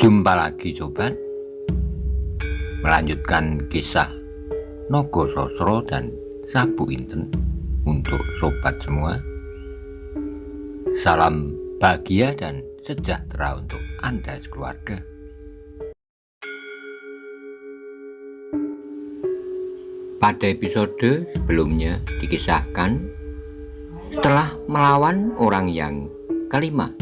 Jumpa lagi sobat, melanjutkan kisah Nogo Sosro dan Sabu Inten untuk sobat semua. Salam bahagia dan sejahtera untuk Anda sekeluarga. Pada episode sebelumnya dikisahkan setelah melawan orang yang kelima,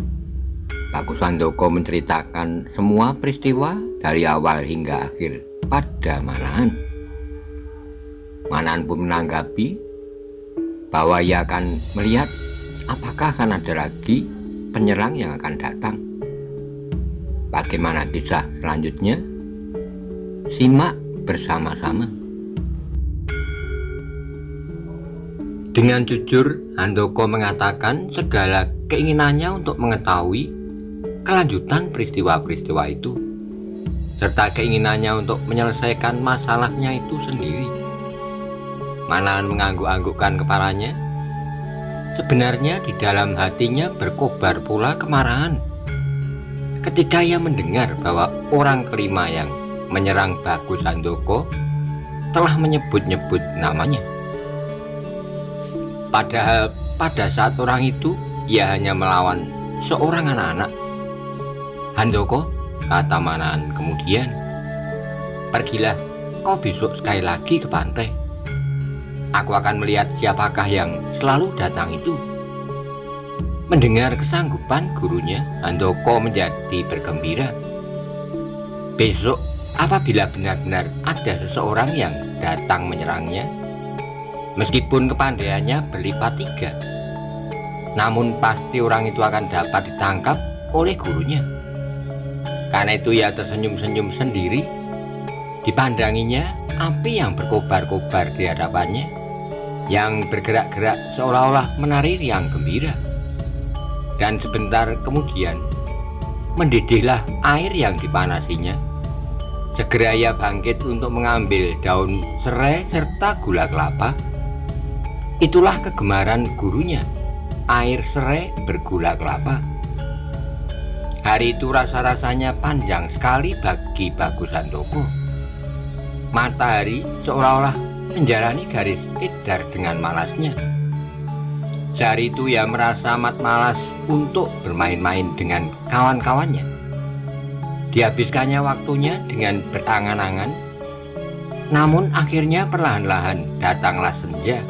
Bagus Handoko menceritakan semua peristiwa dari awal hingga akhir pada Manahan. Manahan pun menanggapi bahwa ia akan melihat apakah akan ada lagi penyerang yang akan datang. Bagaimana kisah selanjutnya? Simak bersama-sama. Dengan jujur, Handoko mengatakan segala keinginannya untuk mengetahui kelanjutan peristiwa-peristiwa itu, serta keinginannya untuk menyelesaikan masalahnya itu sendiri. Manahan mengangguk-anggukkan kepalanya. Sebenarnya di dalam hatinya berkobar pula kemarahan ketika ia mendengar bahwa orang kelima yang menyerang Bagus Handoko telah menyebut-nyebut namanya. Padahal pada saat orang itu ia hanya melawan seorang anak-anak. "Handoko," kata Manahan kemudian, "pergilah kau besok sekali lagi ke pantai. Aku akan melihat siapakah yang selalu datang itu." Mendengar kesanggupan gurunya, Handoko menjadi bergembira. Besok apabila benar-benar ada seseorang yang datang menyerangnya, meskipun kepandaiannya berlipat 3, namun pasti orang itu akan dapat ditangkap oleh gurunya. Karena itu ia tersenyum-senyum sendiri. Dipandanginya api yang berkobar-kobar di hadapannya, yang bergerak-gerak seolah-olah menari riang gembira. Dan sebentar kemudian mendidihlah air yang dipanasinya. Segera ia bangkit untuk mengambil daun serai serta gula kelapa. Itulah kegemaran gurunya, air serai bergula kelapa. Hari itu rasa-rasanya panjang sekali bagi Bagus Handoko. Matahari seolah-olah menjalani garis edar dengan malasnya. Sehari itu ia merasa amat malas untuk bermain-main dengan kawan-kawannya. Dihabiskannya waktunya dengan berangan-angan. Namun akhirnya perlahan-lahan datanglah senja.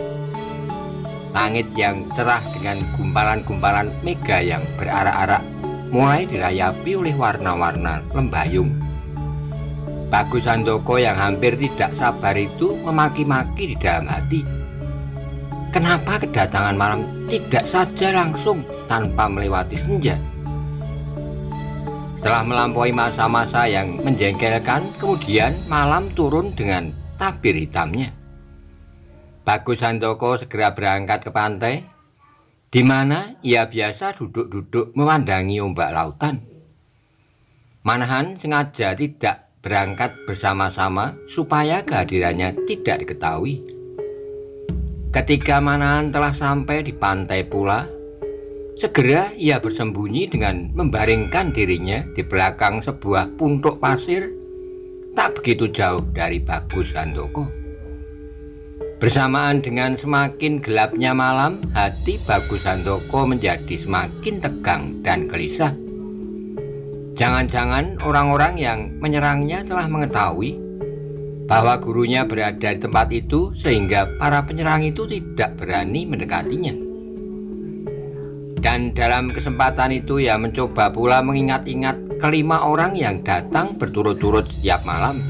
Langit yang cerah dengan gumpalan-gumpalan mega yang berarak-arak mulai dirayapi oleh warna-warna lembayung. Bagus Handoko yang hampir tidak sabar itu memaki-maki di dalam hati. Kenapa kedatangan malam tidak saja langsung tanpa melewati senja? Setelah melampaui masa-masa yang menjengkelkan, kemudian malam turun dengan tabir hitamnya. Bagus Handoko segera berangkat ke pantai, di mana ia biasa duduk-duduk memandangi ombak lautan. Manahan sengaja tidak berangkat bersama-sama supaya kehadirannya tidak diketahui. Ketika Manahan telah sampai di pantai pula, segera ia bersembunyi dengan membaringkan dirinya di belakang sebuah puntuk pasir tak begitu jauh dari Bagus Handoko. Bersamaan dengan semakin gelapnya malam, hati Bagus Handoko menjadi semakin tegang dan gelisah. Jangan-jangan orang-orang yang menyerangnya telah mengetahui bahwa gurunya berada di tempat itu, sehingga para penyerang itu tidak berani mendekatinya. Dan dalam kesempatan itu ia mencoba pula mengingat-ingat kelima orang yang datang berturut-turut setiap malam.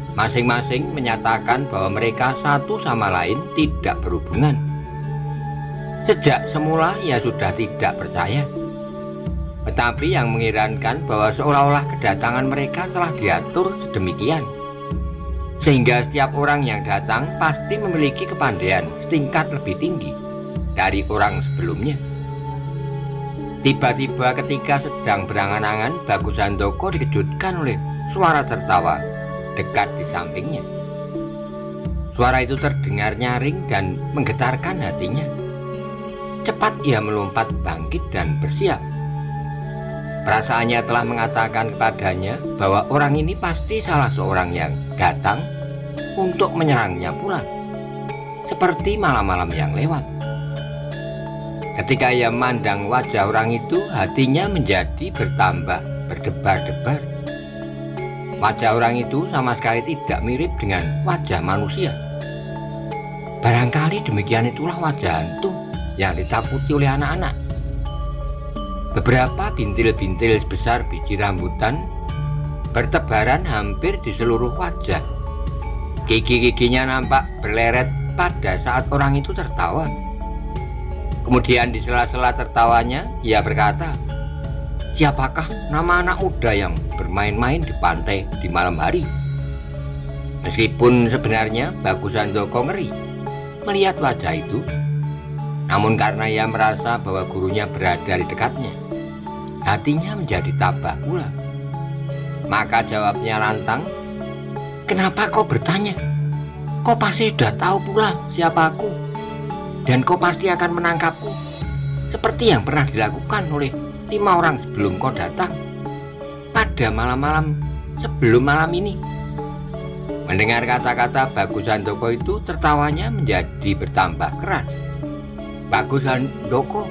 Masing-masing menyatakan bahwa mereka satu sama lain tidak berhubungan. Sejak semula ia sudah tidak percaya. Tetapi yang mengherankan bahwa seolah-olah kedatangan mereka telah diatur sedemikian, sehingga setiap orang yang datang pasti memiliki kepandaian setingkat lebih tinggi dari orang sebelumnya. Tiba-tiba ketika sedang berangan-angan, Bagus Handoko dikejutkan oleh suara tertawa dekat di sampingnya. Suara itu terdengar nyaring dan menggetarkan hatinya. Cepat ia melompat bangkit dan bersiap. Perasaannya telah mengatakan kepadanya bahwa orang ini pasti salah seorang yang datang untuk menyerangnya pula, seperti malam-malam yang lewat. Ketika ia memandang wajah orang itu, hatinya menjadi bertambah berdebar-debar. Wajah orang itu sama sekali tidak mirip dengan wajah manusia. Barangkali demikian itulah wajah hantu yang ditakuti oleh anak-anak. Beberapa bintil-bintil sebesar biji rambutan bertebaran hampir di seluruh wajah. Gigi-giginya nampak berleret pada saat orang itu tertawa. Kemudian di sela-sela tertawanya, ia berkata, "Siapakah nama anak muda yang bermain-main di pantai di malam hari?" Meskipun sebenarnya Bagus Handoko ngeri melihat wajah itu, namun karena ia merasa bahwa gurunya berada di dekatnya, hatinya menjadi tabah pula. Maka jawabnya lantang, "Kenapa kau bertanya? Kau pasti sudah tahu pula siapa aku, dan kau pasti akan menangkapku, seperti yang pernah dilakukan oleh 5 orang sebelum kau datang pada malam-malam sebelum malam ini." Mendengar kata-kata Bagus Handoko itu, tertawanya menjadi bertambah keras. "Bagus Handoko,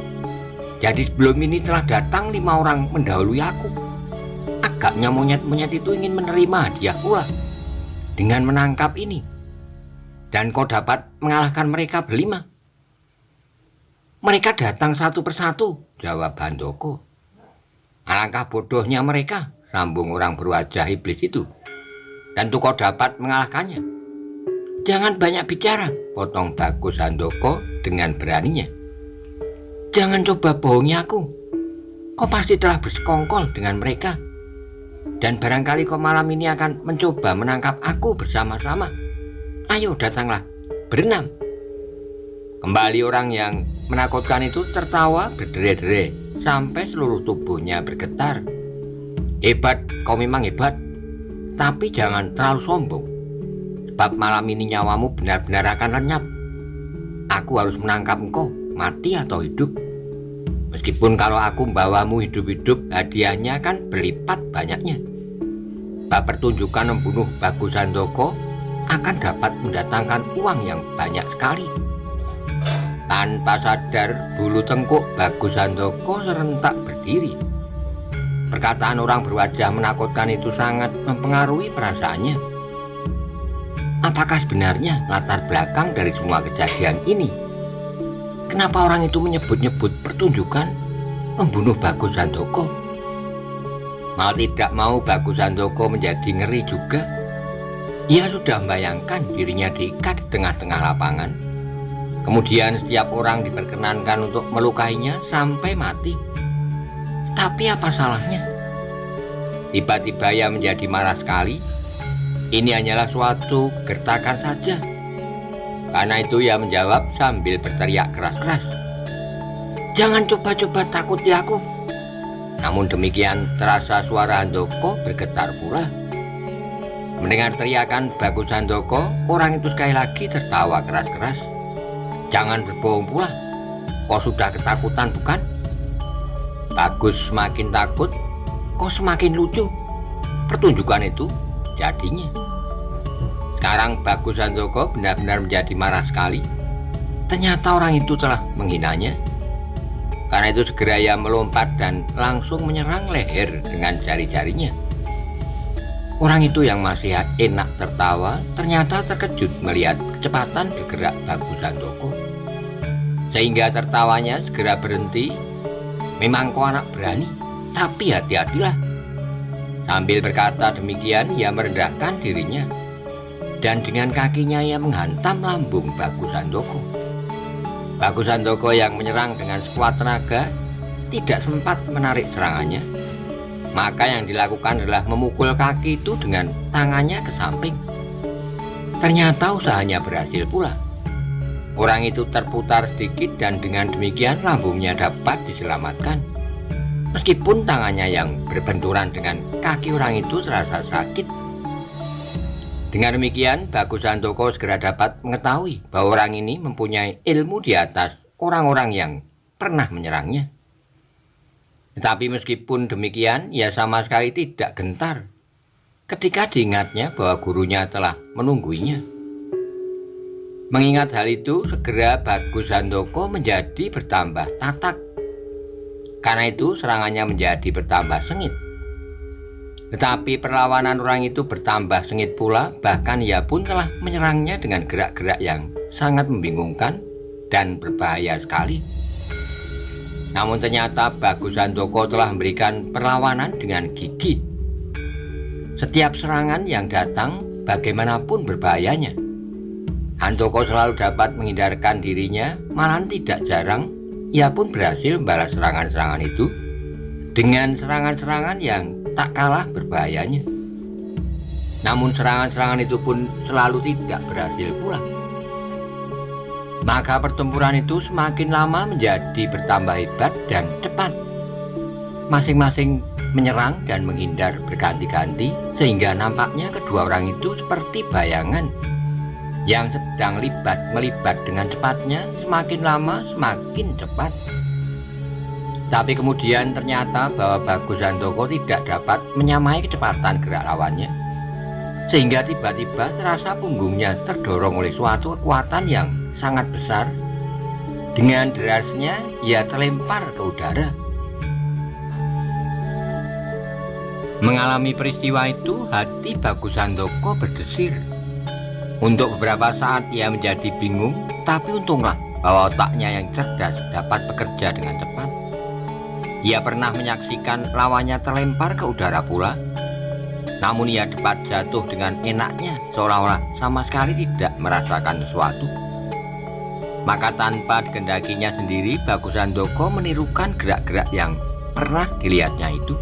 jadi sebelum ini telah datang 5 orang mendahului aku. Agaknya monyet-monyet itu ingin menerima hadiah pula dengan menangkap ini, dan kau dapat mengalahkan mereka berlima." "Mereka datang satu persatu," jawab Handoko. "Alangkah bodohnya mereka," sambung orang berwajah iblis itu. "Tentu kau dapat mengalahkannya." "Jangan banyak bicara," potong Bagus Handoko dengan beraninya. "Jangan coba bohongi aku. Kau pasti telah bersekongkol dengan mereka, dan barangkali kau malam ini akan mencoba menangkap aku bersama-sama. Ayo datanglah, berenam." Kembali orang yang menakutkan itu tertawa berdere-dere sampai seluruh tubuhnya bergetar. "Hebat, kau memang hebat. Tapi jangan terlalu sombong, sebab malam ini nyawamu benar-benar akan lenyap. Aku harus menangkap engkau, mati atau hidup. Meskipun kalau aku membawamu hidup-hidup, hadiahnya akan berlipat banyaknya. Sebab pertunjukan membunuh Bagus Handoko akan dapat mendatangkan uang yang banyak sekali." Tanpa sadar, bulu tengkuk Bagus Handoko serentak berdiri. Perkataan orang berwajah menakutkan itu sangat mempengaruhi perasaannya. Apakah sebenarnya latar belakang dari semua kejadian ini? Kenapa orang itu menyebut-nyebut pertunjukan membunuh Bagus Handoko? Mau tidak mau, Bagus Handoko menjadi ngeri juga. Ia sudah membayangkan dirinya diikat di tengah-tengah lapangan. Kemudian setiap orang diperkenankan untuk melukainya sampai mati. Tapi apa salahnya? Tiba-tiba ia menjadi marah sekali. Ini hanyalah suatu gertakan saja. Karena itu ia menjawab sambil berteriak keras-keras, "Jangan coba-coba takuti aku." Namun demikian terasa suara Handoko bergetar pula. Mendengar teriakan Bagus Handoko, orang itu sekali lagi tertawa keras-keras. "Jangan berbohong pula. Kau sudah ketakutan, bukan?" Bagus semakin takut, "Kok semakin lucu. Pertunjukan itu jadinya." Sekarang Bagus Handoko benar-benar menjadi marah sekali. Ternyata orang itu telah menghinanya. Karena itu segera ia melompat dan langsung menyerang leher dengan jari-jarinya. Orang itu yang masih enak tertawa ternyata terkejut melihat kecepatan bergerak Bagus Handoko, sehingga tertawanya segera berhenti. "Memang kau anak berani, tapi hati-hatilah." Sambil berkata demikian, ia merendahkan dirinya, dan dengan kakinya ia menghantam lambung Bagus Handoko. Bagus Handoko yang menyerang dengan sekuat tenaga tidak sempat menarik serangannya. Maka yang dilakukan adalah memukul kaki itu dengan tangannya ke samping. Ternyata usahanya berhasil pula. Orang itu terputar sedikit dan dengan demikian lambungnya dapat diselamatkan. Meskipun tangannya yang berbenturan dengan kaki orang itu terasa sakit. Dengan demikian, Bagus Handoko segera dapat mengetahui bahwa orang ini mempunyai ilmu di atas orang-orang yang pernah menyerangnya. Tetapi meskipun demikian, ia sama sekali tidak gentar ketika diingatnya bahwa gurunya telah menungguinya. Mengingat hal itu, segera Bagus Handoko menjadi bertambah tatak. Karena itu serangannya menjadi bertambah sengit. Tetapi perlawanan orang itu bertambah sengit pula, bahkan ia pun telah menyerangnya dengan gerak-gerak yang sangat membingungkan dan berbahaya sekali. Namun ternyata Bagus Handoko telah memberikan perlawanan dengan gigih. Setiap serangan yang datang, bagaimanapun berbahayanya, Handoko selalu dapat menghindarkan dirinya. Malahan tidak jarang ia pun berhasil membalas serangan-serangan itu dengan serangan-serangan yang tak kalah berbahayanya. Namun serangan-serangan itu pun selalu tidak berhasil pula. Maka pertempuran itu semakin lama menjadi bertambah hebat dan cepat. Masing-masing menyerang dan menghindar berganti-ganti, sehingga nampaknya kedua orang itu seperti bayangan yang sedang melibat dengan cepatnya. Semakin lama semakin cepat. Tapi kemudian ternyata bahwa Bagus Handoko tidak dapat menyamai kecepatan gerak lawannya, sehingga tiba-tiba serasa punggungnya terdorong oleh suatu kekuatan yang sangat besar. Dengan derasnya ia terlempar ke udara. Mengalami peristiwa itu, hati Bagus Handoko berdesir. Untuk beberapa saat ia menjadi bingung, tapi untunglah bahwa otaknya yang cerdas dapat bekerja dengan cepat. Ia pernah menyaksikan lawannya terlempar ke udara pula, namun ia dapat jatuh dengan enaknya, seolah-olah sama sekali tidak merasakan sesuatu. Maka tanpa dikehendakinya sendiri, Bagus Handoko menirukan gerak-gerak yang pernah dilihatnya itu.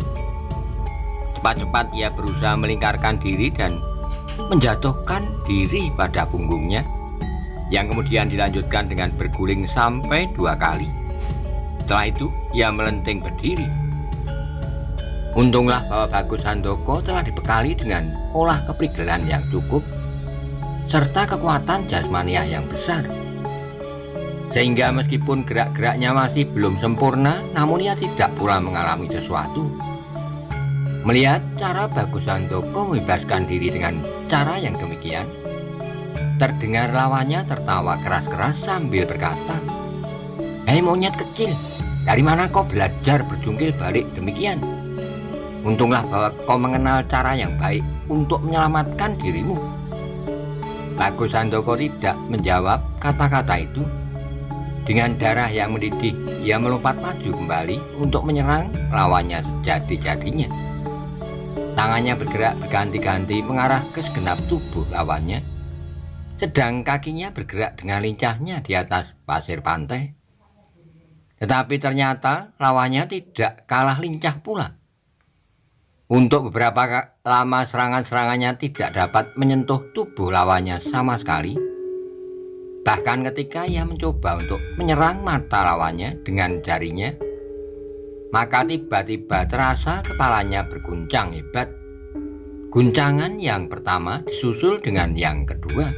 Cepat-cepat ia berusaha melingkarkan diri dan menjatuhkan diri pada punggungnya, yang kemudian dilanjutkan dengan berguling sampai 2 kali. Setelah itu ia melenting berdiri. Untunglah bahwa Bagus Handoko telah dibekali dengan olah keprigelan yang cukup serta kekuatan jasmaniah yang besar, sehingga meskipun gerak-geraknya masih belum sempurna, namun ia tidak pula mengalami sesuatu. Melihat cara Bagus Handoko membebaskan diri dengan cara yang demikian, terdengar lawannya tertawa keras-keras sambil berkata, "Hei monyet kecil, dari mana kau belajar berjungkil balik demikian? Untunglah bahwa kau mengenal cara yang baik untuk menyelamatkan dirimu." Bagus Handoko tidak menjawab kata-kata itu. Dengan darah yang mendidih, ia melompat maju kembali untuk menyerang lawannya sejadi-jadinya. Tangannya bergerak berganti-ganti mengarah ke segenap tubuh lawannya, sedang kakinya bergerak dengan lincahnya di atas pasir pantai. Tetapi ternyata lawannya tidak kalah lincah pula. Untuk beberapa lama serangan-serangannya tidak dapat menyentuh tubuh lawannya sama sekali. Bahkan ketika ia mencoba untuk menyerang mata lawannya dengan jarinya, maka tiba-tiba terasa kepalanya berguncang hebat. Guncangan yang pertama disusul dengan yang kedua.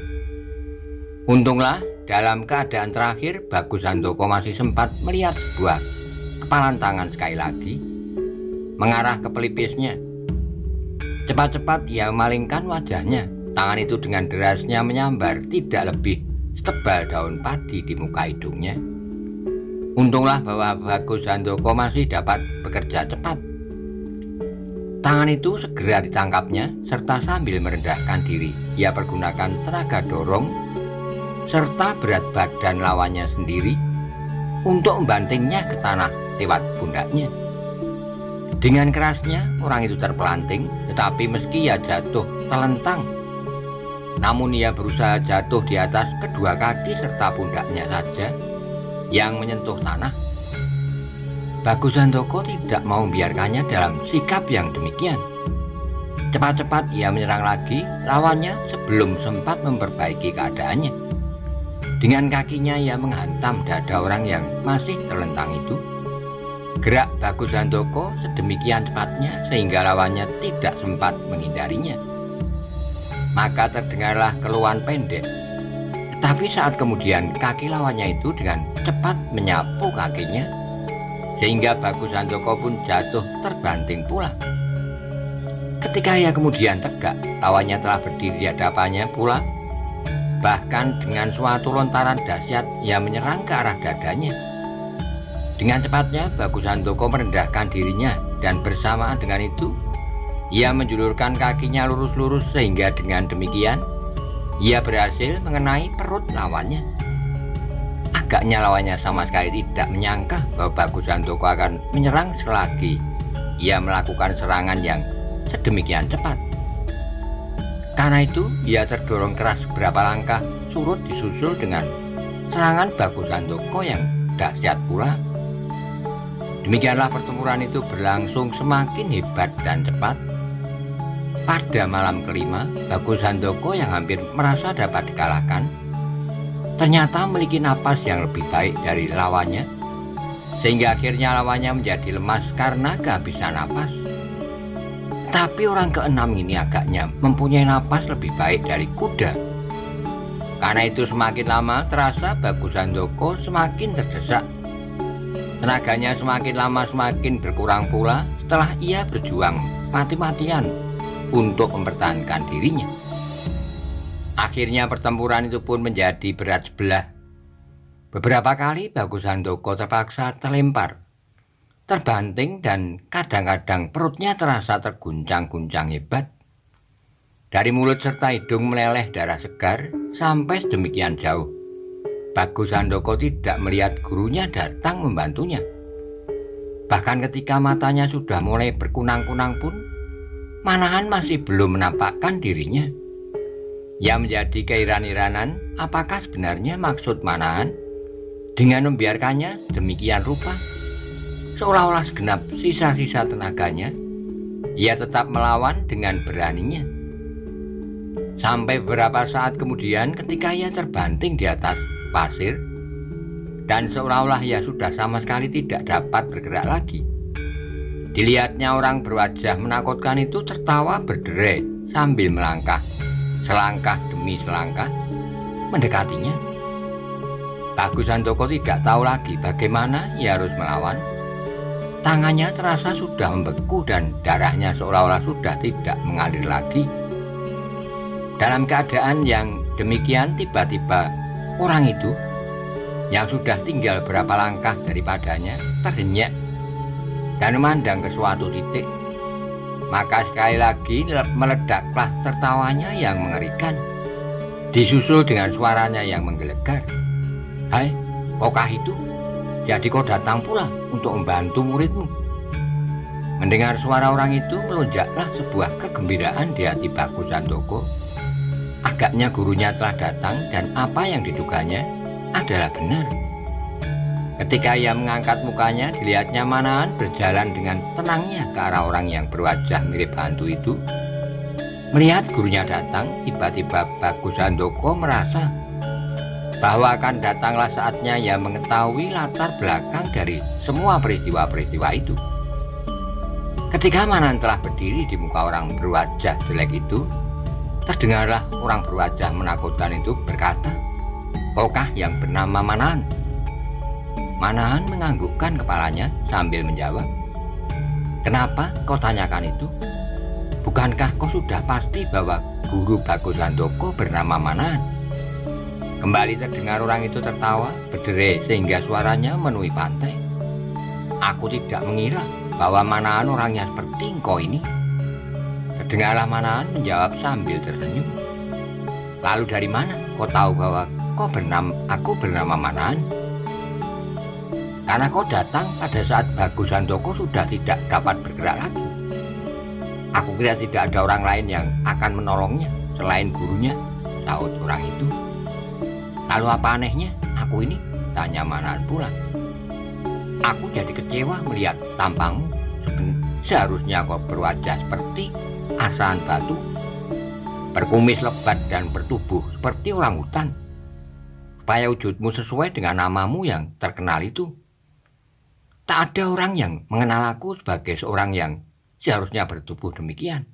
Untunglah dalam keadaan terakhir Bagus Handoko masih sempat melihat sebuah kepalan tangan sekali lagi mengarah ke pelipisnya. Cepat-cepat ia memalingkan wajahnya. Tangan itu dengan derasnya menyambar tidak lebih setebal daun padi di muka hidungnya. Untunglah bahwa Bagus Handoko masih dapat bekerja cepat. Tangan itu segera ditangkapnya, serta sambil merendahkan diri, ia pergunakan tenaga dorong serta berat badan lawannya sendiri untuk membantingnya ke tanah lewat pundaknya. Dengan kerasnya orang itu terpelanting, tetapi meski ia jatuh telentang, namun ia berusaha jatuh di atas kedua kaki serta pundaknya saja yang menyentuh tanah. Bagus Handoko tidak mau membiarkannya dalam sikap yang demikian. Cepat-cepat ia menyerang lagi lawannya sebelum sempat memperbaiki keadaannya. Dengan kakinya ia menghantam dada orang yang masih terlentang itu. Gerak Bagus Handoko sedemikian cepatnya sehingga lawannya tidak sempat menghindarinya. Maka terdengarlah keluhan pendek. Tetapi saat kemudian kaki lawannya itu dengan cepat menyapu kakinya, sehingga Bagus Handoko pun jatuh terbanting pula. Ketika ia kemudian tegak, lawannya telah berdiri di hadapannya pula. Bahkan dengan suatu lontaran dahsyat ia menyerang ke arah dadanya. Dengan cepatnya Bagus Handoko merendahkan dirinya, dan bersamaan dengan itu ia menjulurkan kakinya lurus-lurus, sehingga dengan demikian ia berhasil mengenai perut lawannya. Agaknya lawannya sama sekali tidak menyangka bahwa Bagus Handoko akan menyerang selagi ia melakukan serangan yang sedemikian cepat. Karena itu ia terdorong keras beberapa langkah, surut disusul dengan serangan Bagus Handoko yang dahsyat pula. Demikianlah pertempuran itu berlangsung semakin hebat dan cepat. Pada malam kelima, Bagus Handoko yang hampir merasa dapat dikalahkan ternyata memiliki napas yang lebih baik dari lawannya, sehingga akhirnya lawannya menjadi lemas karena kehabisan napas. Tapi orang keenam ini agaknya mempunyai napas lebih baik dari kuda. Karena itu semakin lama terasa Bagus Handoko semakin terdesak. Tenaganya semakin lama semakin berkurang pula setelah ia berjuang mati-matian untuk mempertahankan dirinya. Akhirnya pertempuran itu pun menjadi berat sebelah. Beberapa kali Bagus Handoko terpaksa terlempar, terbanting, dan kadang-kadang perutnya terasa terguncang-guncang hebat. Dari mulut serta hidung meleleh darah segar sampai sedemikian jauh. Bagus Handoko tidak melihat gurunya datang membantunya. Bahkan ketika matanya sudah mulai berkunang-kunang pun, Manahan masih belum menampakkan dirinya. Ia menjadi keiran-iranan apakah sebenarnya maksud Manahan dengan membiarkannya sedemikian rupa. Seolah-olah segenap sisa-sisa tenaganya, ia tetap melawan dengan beraninya. Sampai beberapa saat kemudian ketika ia terbanting di atas pasir, dan seolah-olah ia sudah sama sekali tidak dapat bergerak lagi. Dilihatnya orang berwajah menakutkan itu tertawa berderai sambil melangkah, selangkah demi selangkah, mendekatinya. Bagus Handoko tidak tahu lagi bagaimana ia harus melawan. Tangannya terasa sudah membeku dan darahnya seolah-olah sudah tidak mengalir lagi. Dalam keadaan yang demikian, tiba-tiba orang itu yang sudah tinggal berapa langkah daripadanya terhenyak dan memandang ke suatu titik. Maka sekali lagi meledaklah tertawanya yang mengerikan, disusul dengan suaranya yang menggelegar. "Hai, kokah itu? Jadi kau datang pula untuk membantu muridmu?" Mendengar suara orang itu, melonjaklah sebuah kegembiraan di hati Bagus Handoko. Agaknya gurunya telah datang dan apa yang diduganya adalah benar. Ketika ia mengangkat mukanya, dilihatnya Manahan berjalan dengan tenangnya ke arah orang yang berwajah mirip hantu itu. Melihat gurunya datang, tiba-tiba Bagus Handoko merasa bahwa akan datanglah saatnya ia mengetahui latar belakang dari semua peristiwa-peristiwa itu. Ketika Manahan telah berdiri di muka orang berwajah jelek itu, terdengarlah orang berwajah menakutkan itu berkata, "Kokah yang bernama Manahan?" Manahan menganggukkan kepalanya sambil menjawab, "Kenapa kau tanyakan itu? Bukankah kau sudah pasti bahwa guru Bagus Handoko bernama Manahan?" Kembali terdengar orang itu tertawa berderai sehingga suaranya memenuhi pantai. "Aku tidak mengira bahwa Manahan orangnya seperti engkau ini." Terdengarlah Manahan menjawab sambil tersenyum, "Lalu dari mana kau tahu bahwa aku bernama Manahan?" "Karena kau datang pada saat Bagus Handoko sudah tidak dapat bergerak lagi. Aku kira tidak ada orang lain yang akan menolongnya selain gurunya," sahut orang itu. "Lalu apa anehnya aku ini?" tanya Manahan pula. "Aku jadi kecewa melihat tampangmu. Seharusnya kau berwajah seperti asahan batu, berkumis lebat dan bertubuh seperti orang hutan, supaya wujudmu sesuai dengan namamu yang terkenal itu. Tak ada orang yang mengenal aku sebagai seorang yang seharusnya bertubuh demikian.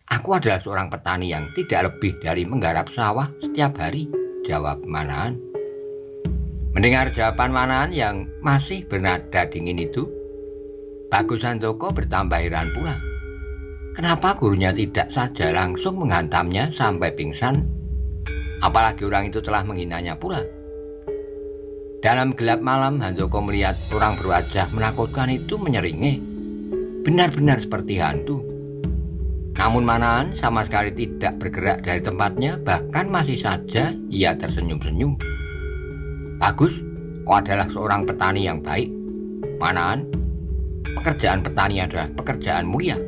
Aku adalah seorang petani yang tidak lebih dari menggarap sawah setiap hari," jawab Manahan. Mendengar jawaban Manahan yang masih bernada dingin itu, Bagus Handoko bertambah heran pula. Kenapa gurunya tidak saja langsung menghantamnya sampai pingsan, apalagi orang itu telah menghinanya pula. Dalam gelap malam, Handoko melihat orang berwajah menakutkan itu menyeringai, benar-benar seperti hantu. Namun Manahan sama sekali tidak bergerak dari tempatnya, bahkan masih saja ia tersenyum-senyum. Bagus, kau adalah seorang petani yang baik. Manahan, pekerjaan petani adalah pekerjaan mulia.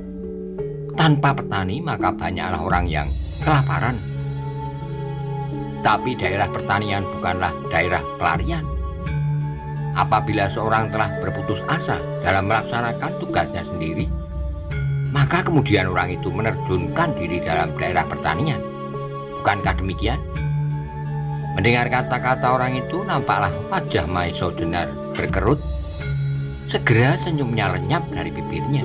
Tanpa petani maka banyaklah orang yang kelaparan. Tapi daerah pertanian bukanlah daerah pelarian. Apabila seorang telah berputus asa dalam melaksanakan tugasnya sendiri, maka kemudian orang itu menerjunkan diri dalam daerah pertanian. Bukankah demikian? Mendengar kata-kata orang itu, nampaklah wajah Maeso Denar berkerut. Segera senyumnya lenyap dari bibirnya.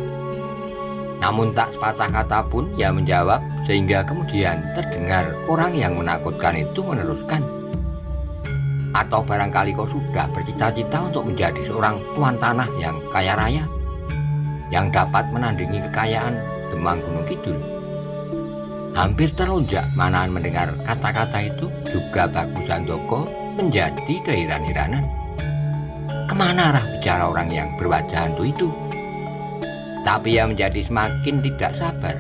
Namun tak sepatah kata pun ia menjawab, sehingga kemudian terdengar orang yang menakutkan itu meneruskan. Atau barangkali kau sudah bercita-cita untuk menjadi seorang tuan tanah yang kaya raya, yang dapat menandingi kekayaan Demang Gunung Kidul. Hampir terlonjak Manahan mendengar kata-kata itu, juga Bagus Handoko menjadi keheran-heranan. Kemana arah bicara orang yang berwajah hantu itu? Tapi ia menjadi semakin tidak sabar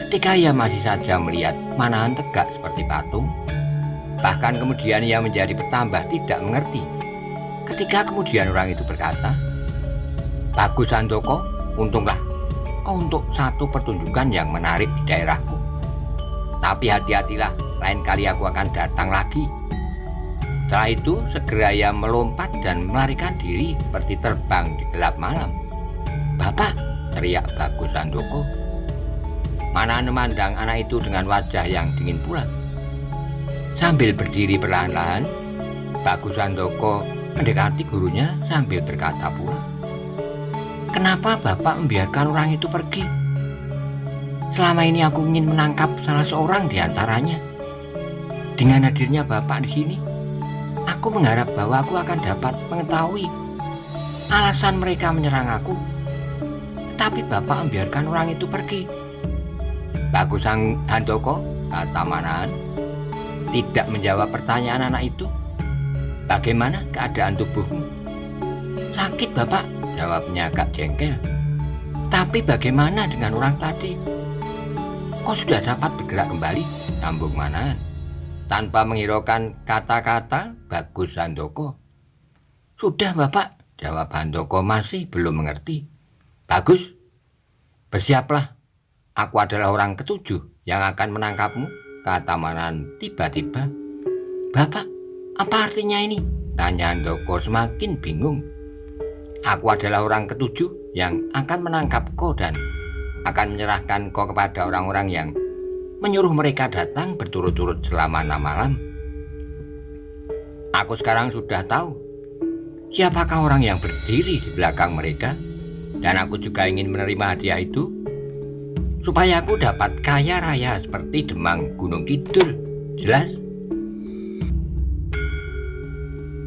ketika ia masih saja melihat Manahan tegak seperti patung. Bahkan kemudian ia menjadi bertambah tidak mengerti ketika kemudian orang itu berkata, Bagus Handoko, untunglah kau untuk satu pertunjukan yang menarik di daerahku. Tapi hati-hatilah, lain kali aku akan datang lagi. Setelah itu segera ia melompat dan melarikan diri seperti terbang di gelap malam. Bapak, teriak Bagus Handoko. Manahan memandang anak itu dengan wajah yang dingin pula. Sambil berdiri perlahan-lahan, Bagus Handoko mendekati gurunya sambil berkata pula, kenapa Bapak membiarkan orang itu pergi? Selama ini aku ingin menangkap salah seorang di antaranya. Dengan hadirnya Bapak di sini, aku mengharap bahwa aku akan dapat mengetahui alasan mereka menyerang aku. Tapi Bapak membiarkan orang itu pergi. Bagus Handoko, kata Manahan, tidak menjawab pertanyaan anak itu. Bagaimana keadaan tubuhmu? Sakit Bapak, jawabnya agak jengkel. Tapi bagaimana dengan orang tadi? Kau sudah dapat bergerak kembali, sambung Manahan. Tanpa menghiraukan kata-kata Bagus Handoko. Sudah Bapak, jawab Handoko masih belum mengerti. Bagus, bersiaplah. Aku adalah orang ketujuh yang akan menangkapmu, kata Manahan tiba-tiba. Bapak, apa artinya ini? Tanya Handoko semakin bingung. Aku adalah orang ketujuh yang akan menangkap kau dan akan menyerahkan kau kepada orang-orang yang menyuruh mereka datang berturut-turut selama 6 malam. Aku sekarang sudah tahu siapakah orang yang berdiri di belakang mereka, dan aku juga ingin menerima hadiah itu supaya aku dapat kaya raya seperti Demang Gunung Kidul. Jelas?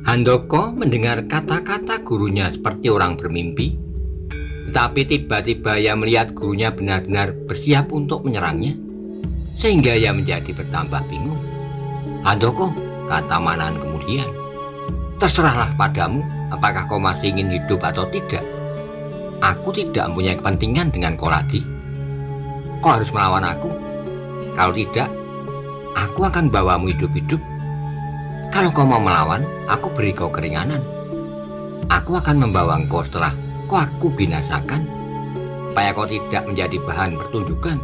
Handoko mendengar kata-kata gurunya seperti orang bermimpi, tetapi tiba-tiba ia melihat gurunya benar-benar bersiap untuk menyerangnya, sehingga ia menjadi bertambah bingung. Handoko, kata Manahan kemudian, terserahlah padamu apakah kau masih ingin hidup atau tidak. Aku tidak mempunyai kepentingan dengan kau lagi. Kau harus melawan aku. Kalau tidak, aku akan bawamu hidup-hidup. Kalau kau mau melawan, aku beri kau keringanan. Aku akan membawa engkau setelah kau aku binasakan, supaya kau tidak menjadi bahan pertunjukan.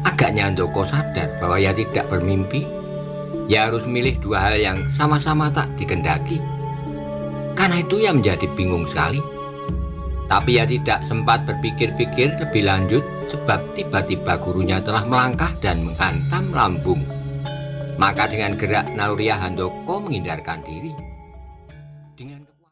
Agaknya Handoko sadar bahwa ia tidak bermimpi. Ia harus memilih dua hal yang sama-sama tak dikehendaki. Karena itu ia menjadi bingung sekali. Tapi ia tidak sempat berpikir-pikir lebih lanjut, sebab tiba-tiba gurunya telah melangkah dan menghantam lambung. Maka dengan gerak naluriah Handoko menghindarkan diri.